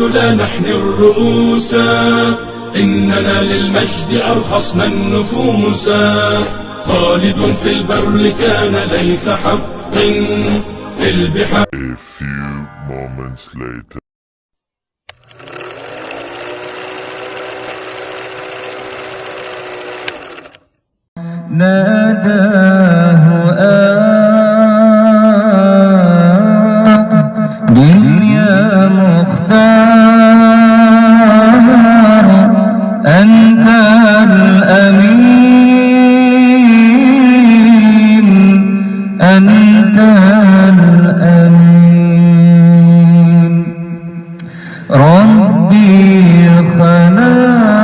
لا نحني الرؤوس، إننا للمجد أرخصنا النفوس. خالد في البر كان ليث حق في البحار. A few moments later. ناداه أقبل يا مختار، أنت الأمين، أنت الأمين. ربي خلق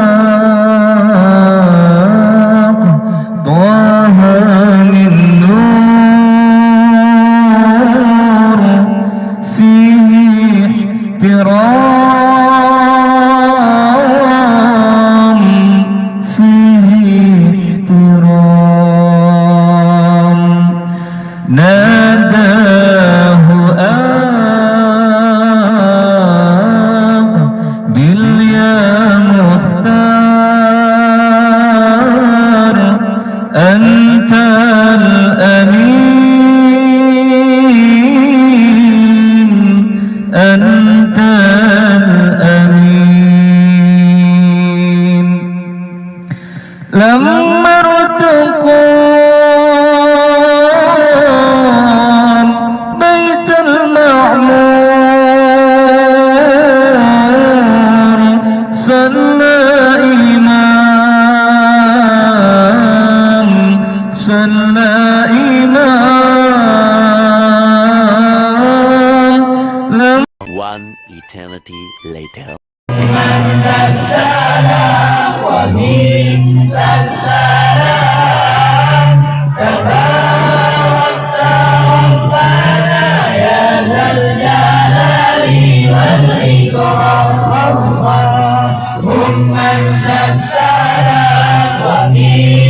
طه من نور، فيه احترام، فيه احترام. ناداه أقبل يا مختار، أنت الأمين، أنت الأمين. لما ارتقى بيت المعمور، صلى إمام، صلى إمام. One eternity later. اللهم أنت السلام ومنك